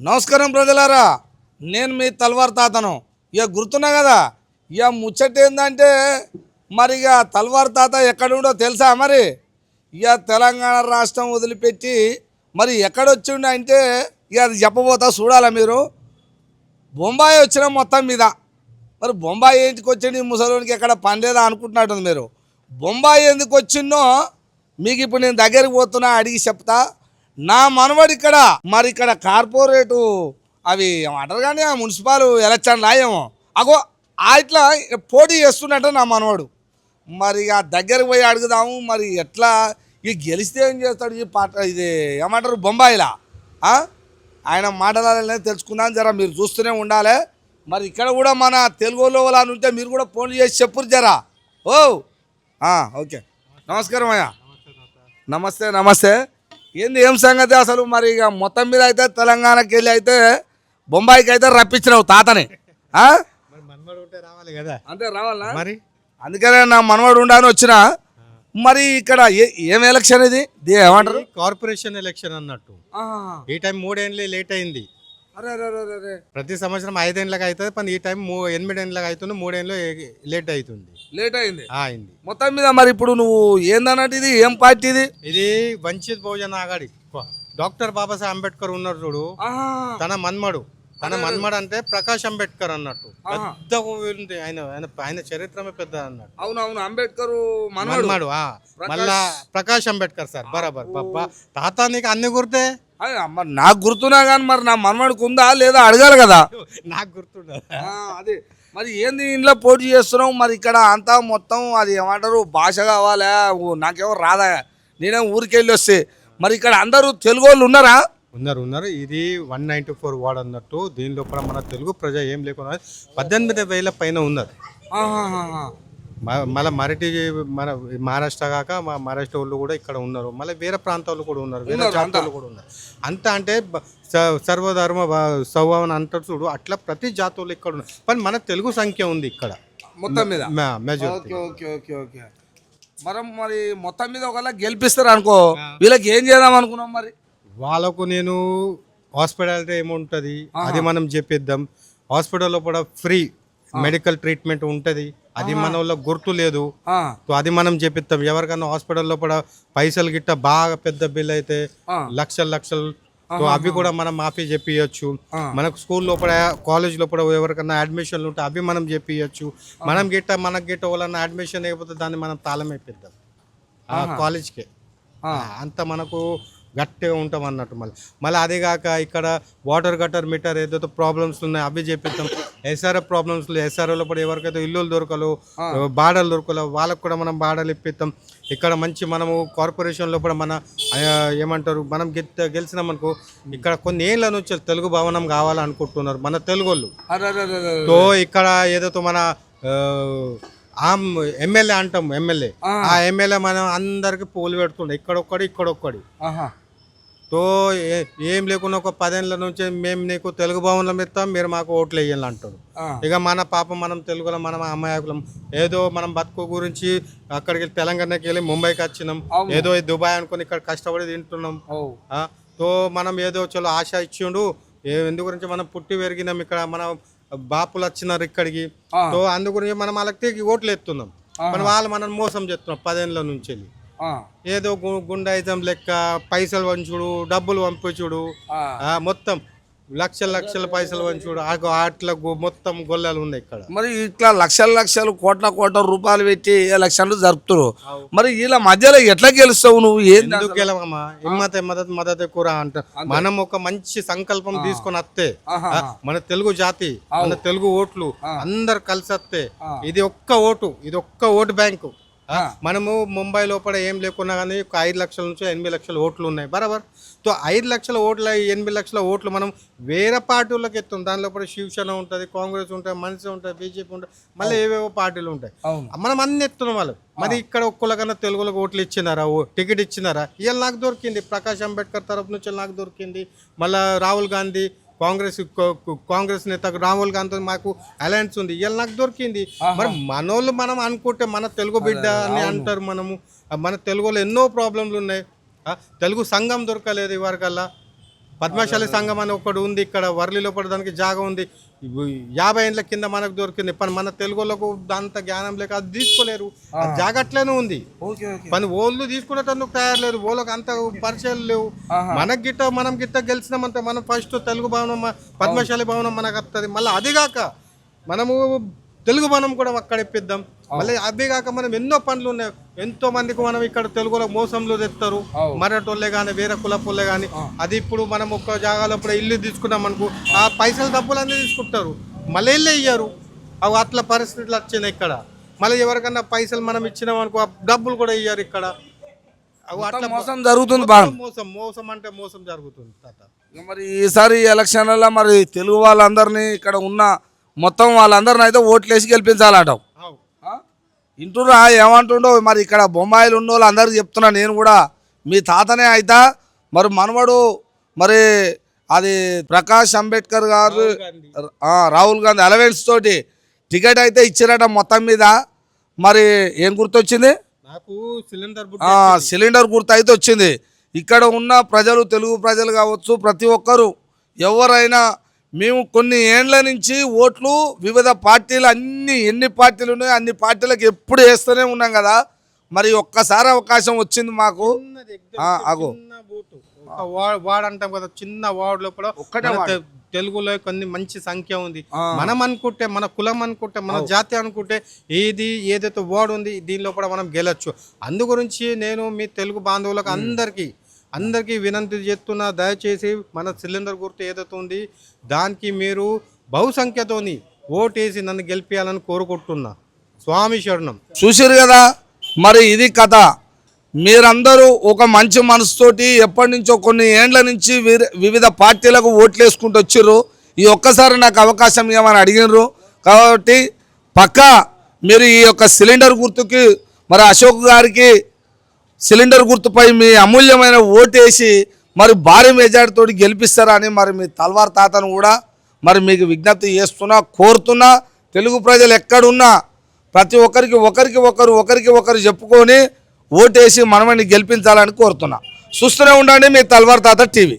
నమస్కారం ప్రజలారా, నేను మీ తల్వార్ తాతను. ఇక గుర్తున్నా కదా, ఇక ముచ్చట ఏంటంటే మరి ఇక తల్వార్ తాత ఎక్కడుండో తెలుసా? మరి ఇక తెలంగాణ రాష్ట్రం వదిలిపెట్టి మరి ఎక్కడొచ్చిండు అంటే ఇక అది చెప్పబోతా, చూడాలా మీరు. బొంబాయి వచ్చిన మొత్తం మీద. మరి బొంబాయి ఏంటికి వచ్చింది ఈ ముసలోనికి, ఎక్కడ పని లేదా అనుకుంటున్నట్టుంది మీరు. బొంబాయి ఎందుకు వచ్చిందో మీకు ఇప్పుడు నేను దగ్గరికి పోతున్నా, అడిగి చెప్తా. నా మనవడు ఇక్కడ మరి ఇక్కడ కార్పొరేటు అవి ఏమంటారు కానీ ఆ మున్సిపల్ ఎలక్షన్లు ఏమో అగో ఇట్లా పోటీ చేస్తున్నట్టు నా మనవడు. మరి ఆ దగ్గరికి పోయి అడుగుదాము, మరి ఎట్లా ఇక గెలిస్తే ఏం చేస్తాడు ఈ పాట, ఇది ఏమంటారు బొంబాయిలా. ఆయన మాటలనే తెలుసుకుందాం, జరా మీరు చూస్తూనే ఉండాలి. మరి ఇక్కడ కూడా మన తెలుగులో వాళ్ళు ఉంటే మీరు కూడా ఫోన్ చేసి చెప్పురు జరా. ఓ ఓకే, నమస్కారం అయ్యా. నమస్తే నమస్తే. ఏంది ఏం సంగతి అసలు? మరి ఇక మొత్తం మీద అయితే తెలంగాణకి వెళ్ళి అయితే బొంబాయికి అయితే రప్పించినావు తాతని. రావాలి కదా, అంతే రావాలా మరి అందుకనే నా మనవాడు ఉండాలని వచ్చిన. మరి ఇక్కడ ఏం ఎలక్షన్ ఇది, ఏమంటారు? కార్పొరేషన్ ఎలక్షన్ అన్నట్టు. ఈ టైం 3 ఏళ్ళు లేట్ అయింది. ప్రతి సంవత్సరం 5 ఏళ్ళకి అవుతుంది, కానీ ఈ టైం 8 ఏళ్ళకి అవుతుంది. 3 ఏళ్ళు లేట్ అవుతుంది. లేట్ అయింది అయింది మొత్తం మీద. మరి ఇప్పుడు నువ్వు ఏందన్నట్టు, ఇది ఏం పార్టీ ఇది వంచిత్ బహుజన్ ఆఘాడి. డాక్టర్ బాబాసాహెబ్ అంబేద్కర్ ఉన్నారు చూడు, తన మన్మడు అంటే ప్రకాష్ అంబేద్కర్ అన్నట్టు. పెద్ద ఉంది ఆయన, ఆయన చరిత్రమే పెద్ద అన్నట్టు. అవునవును, అంబేద్కర్ మన్మడు. మళ్ళా ప్రకాష్ అంబేద్కర్ సార్, బరాబర్. బాబా తాత నీకు అన్ని గుర్తే. మరి నాకు గుర్తున్నా కానీ మరి నా మనవాడికి ఉందా లేదా అడగాలి కదా. నాకు గుర్తుండ అదే. మరి ఏంది ఇంట్లో పోటీ చేస్తున్నావు? మరి ఇక్కడ అంతా మొత్తం అది ఏమంటారు భాష కావాలా, నాకేమో రాదా, నేనేమో ఊరికెళ్ళి వస్తే. మరి ఇక్కడ అందరూ తెలుగు వాళ్ళు ఉన్నారా? ఉన్నారు. ఇది 194 వార్డ్ అన్నట్టు. దీనిలో కూడా మన తెలుగు ప్రజ ఏం లేకుండా 18,000 పైన ఉన్నారు. మళ్ళీ మన మహారాష్ట్ర కాక మా మహారాష్ట్ర వాళ్ళు కూడా ఇక్కడ ఉన్నారు. మళ్ళీ వేరే ప్రాంతాలు కూడా ఉన్నారు, వేరే జాతులు కూడా ఉన్నారు. అంతా అంటే సర్వధర్మ సౌభావన అంటారు చూడు, అట్లా ప్రతి జాతులు ఇక్కడ ఉన్నారు. కానీ మన తెలుగు సంఖ్య ఉంది ఇక్కడ మొత్తం మీద మెజారిటీ. మరి మొత్తం మీద ఒకవేళ గెలిపిస్తారు అనుకో, వీళ్ళకి ఏం చేద్దాం అనుకున్నాం? మరి వాళ్ళకు నేను హాస్పిటాలిటీ ఏముంటుంది అది మనం చెప్పిద్దాం. హాస్పిటల్లో కూడా ఫ్రీ మెడికల్ ట్రీట్మెంట్ ఉంటుంది. అది మన వాళ్ళ గుర్తు లేదు, అది మనం చెప్పిస్తాం. ఎవరికైనా హాస్పిటల్లో కూడా పైసలు గిట్ట బాగా పెద్ద బిల్ అయితే లక్షలు అవి కూడా మనం మాఫీ చెప్పియచ్చు. మనకు స్కూల్ లోపల కాలేజ్ లోపల ఎవరికైనా అడ్మిషన్లు ఉంటే అవి మనం చెప్పియచ్చు. మనకు గిట్ట వాళ్ళన్నా అడ్మిషన్ అయిపోతే దాన్ని మనం తాళం అయిపోద్దాం కాలేజ్కే. అంత మనకు గట్టిగా ఉంటాం అన్నట్టు. మళ్ళీ అదే కాక ఇక్కడ వాటర్ గటర్ మీటర్ ఏదైతే ప్రాబ్లమ్స్ ఉన్నాయి అవి చెప్పిస్తాం. ఎస్ఆర్ఎఫ్ ప్రాబ్లమ్స్, ఎస్ఆర్ఓలో కూడా ఎవరికైతే ఇల్లులు దొరకలు, బాడలు దొరకలు వాళ్ళకు కూడా మనం బాడలు ఇప్పిస్తాం. ఇక్కడ మంచి మనము కార్పొరేషన్లో కూడా మన ఏమంటారు, మనం గెలిచినామనుకో ఇక్కడ కొన్ని ఏళ్ళ నుంచి తెలుగు భవనం కావాలనుకుంటున్నారు మన తెలుగు వాళ్ళు. సో ఇక్కడ ఏదైతే మన ఎమ్మెల్యే అంటాం, ఎమ్మెల్యే ఆ ఎమ్మెల్యే మనం అందరికి పోలు పెడుతుండే, ఇక్కడొక్కడి. తో ఏం లేకుండా ఒక 10 ఏళ్ళ నుంచి మేము నీకు తెలుగు భవనం ఇస్తాం, మీరు మాకు ఓట్లు వేయాలి అంటాడు. ఇక మన పాపం మనం తెలుగులో మనం అమ్మాయికులం. ఏదో మనం బతుకు గురించి అక్కడికి తెలంగాణకి వెళ్ళి ముంబైకి వచ్చినాం, ఏదో దుబాయ్ అనుకుని ఇక్కడ కష్టపడి తింటున్నాం. తో మనం ఏదో చలో ఆశ ఇచ్చిండు, ఎందు గురించి మనం పుట్టి పెరిగినాం ఇక్కడ, మన బాపులు వచ్చినారు ఇక్కడికి. సో అందు గురించి మనం వాళ్ళకి ఓట్లు ఎత్తున్నాం. వాళ్ళు మనం మోసం చేస్తున్నాం 10 ఏళ్ళ నుంచి వెళ్ళి. ఏదో గుండాయిజం లెక్క పైసలు వంచుడు, డబ్బులు పంపించుడు, మొత్తం లక్షల పైసలు వంచుడు, అట్లా మొత్తం గొల్లలు ఉన్నాయి ఇక్కడ. మరి ఇట్లా లక్షలు కోట్ల రూపాయలు పెట్టి ఎలక్షన్లు జరుపుతారు. మరి వీళ్ళ మధ్యలో ఎట్లా గెలుస్తావు నువ్వు? ఎందుకు గెలవమ్మా? మద్దతు కూర అంట. మనం ఒక మంచి సంకల్పం తీసుకొని వస్తే మన తెలుగు జాతి, మన తెలుగు ఓట్లు అందరు కలిసి వస్తే ఇది ఒక్క ఓటు బ్యాంకు. మనము ముంబై లోపల ఏం లేకున్నా కానీ 5 లక్షల నుంచి 8 లక్షల ఓట్లు ఉన్నాయి బరాబర్. సో 5 లక్షల ఓట్ల 8 లక్షల ఓట్లు మనం వేరే పార్టీలకు ఎత్తాం. దాని లోపల శివసేన ఉంటుంది, కాంగ్రెస్ ఉంటుంది, మనసు ఉంటుంది, బీజేపీ ఉంటుంది, మళ్ళీ ఏవేవో పార్టీలు ఉంటాయి. మనం అన్ని ఎత్తున్నాం వాళ్ళు. మరి ఇక్కడ ఒక్కళ్ళకన్నా తెలుగులకు ఓట్లు ఇచ్చినారా, టికెట్ ఇచ్చినారా? ఇవాళ నాకు దొరికింది, ప్రకాష్ అంబేద్కర్ తరఫు నుంచి నాకు దొరికింది. మళ్ళీ రాహుల్ గాంధీ కాంగ్రెస్ నేత రాహుల్ గాంధీ మాకు అలయన్స్ ఉంది, ఇవాళ నాకు దొరికింది. మరి మనోళ్ళు మనం అనుకుంటే మన తెలుగు బిడ్డ అని అంటారు. మనము మన తెలుగులో ఎన్నో ప్రాబ్లంలు ఉన్నాయి. తెలుగు సంఘం దొరకలేదు ఇవరకల్లా. పద్మశాలి సంఘం అని ఒకటి ఉంది ఇక్కడ వర్లిలో పడి దానికి జాగా ఉంది. 50 ఏళ్ళ కింద మనకు దొరికింది పని. మన తెలుగులకు అంత జ్ఞానం లేక అది తీసుకోలేరు. అది జాగట్లేనే ఉంది పని. ఓళ్ళు తీసుకునేటందుకు తయారు లేరు. ఓళ్ళకి అంత పరిచయాలు లేవు. మనకి గిట్ట మనం గిట్ట గెలిచినామంటే మనం ఫస్ట్ తెలుగు భవనం పద్మశాలి భవనం మనకు వస్తుంది. మళ్ళీ అదిగాక మనము తెలుగు భవనం కూడా అక్కడ ఇప్పిద్దాం. మళ్ళీ అదిగాక మనం ఎన్నో పనులు ఉన్నాయి. ఎంతో మందికి మనం ఇక్కడ తెలుగులో మోసంలో తెస్తారు. మరటోళ్ళే కానీ వేరే కులపోళ్ళే కానీ. అది ఇప్పుడు మనం ఒక్క జాగాలో ఇప్పుడు ఇల్లు తీసుకున్నాం అనుకో, ఆ పైసలు డబ్బులు అన్నీ తీసుకుంటారు. మళ్ళీ ఇల్లు ఇయ్యారు. అవి అట్లా పరిస్థితులు వచ్చినాయి ఇక్కడ. మళ్ళీ ఎవరికన్నా పైసలు మనం ఇచ్చినాం అనుకో, డబ్బులు కూడా ఇయ్యారు ఇక్కడ. అవి అట్లా మోసం జరుగుతుంది. మోసం అంటే మోసం జరుగుతుంది తాత. మరి ఈసారి ఎలక్షన్లలో మరి తెలుగు వాళ్ళందరినీ ఇక్కడ ఉన్న మొత్తం వాళ్ళందరిని అయితే ఓట్లు వేసి గెలిపించాలంటావు. ఇంటురా ఏమంటుండో మరి ఇక్కడ బొమ్మాయిలు ఉన్న వాళ్ళు అందరికి చెప్తున్నా నేను కూడా. మీ తాతనే అయితా మరి మనవడు మరి అది ప్రకాష్ అంబేద్కర్ గారు రాహుల్ గాంధీ అలవెన్స్ తోటి టికెట్ అయితే ఇచ్చారట మొత్తం మీద. మరి ఏం గుర్తొచ్చింది? నాకు సిలిండర్ గుర్తు అయితే వచ్చింది. ఇక్కడ ఉన్న ప్రజలు తెలుగు ప్రజలు కావచ్చు ప్రతి ఒక్కరు ఎవరైనా మేము కొన్ని ఏండ్ల నుంచి ఓట్లు వివిధ పార్టీలు ఎన్ని పార్టీలు ఉన్నాయో అన్ని పార్టీలకు ఎప్పుడు వేస్తూనే ఉన్నాం కదా. మరి ఒక్కసారి అవకాశం వచ్చింది మాకు. వార్డ్ అంటాం కదా, చిన్న వార్డ్ లో కూడా ఒక్కటే తెలుగులో కొన్ని మంచి సంఖ్య ఉంది. మనం అనుకుంటే మన కులం అనుకుంటే మన జాతి అనుకుంటే ఏదైతే వార్డ్ ఉంది దీనిలో కూడా మనం గెలవచ్చు. అందు గురించి నేను మీ తెలుగు బాంధవులకు అందరికీ వినంతి చేస్తున్నా, దయచేసి మన సిలిండర్ గుర్తు ఏదైతే ఉంది దానికి మీరు బహుసంఖ్యతోని ఓటేసి నన్ను గెలిపించాలని కోరుకుంటున్నా. స్వామి శరణం. చూసారు కదా మరి ఇది కథ. మీరందరూ ఒక మంచి మనసుతోటి ఎప్పటి నుంచో కొన్ని ఏండ్ల నుంచి వివిధ పార్టీలకు ఓట్లు వేసుకుంటూ వచ్చిర్రు. ఈ ఒక్కసారి నాకు అవకాశం ఇవ్వమని అడిగినారు కాబట్టి పక్కా మీరు ఈ యొక్క సిలిండర్ గుర్తుకి మరి అశోక్ గారికి సిలిండర్ గుర్తుపై మీ అమూల్యమైన ఓటేసి మరి భారీ మెజార్టీతో గెలిపిస్తారని మరి మీ తల్వార్ తాతను కూడా మరి మీకు విజ్ఞప్తి చేస్తున్నా, కోరుతున్నా. తెలుగు ప్రజలు ఎక్కడున్నా ప్రతి ఒక్కరికి ఒకరు చెప్పుకొని ఓటేసి మనమని గెలిపించాలని కోరుతున్నా. చూస్తూనే ఉండండి మీ తల్వార్ తాత టీవీ.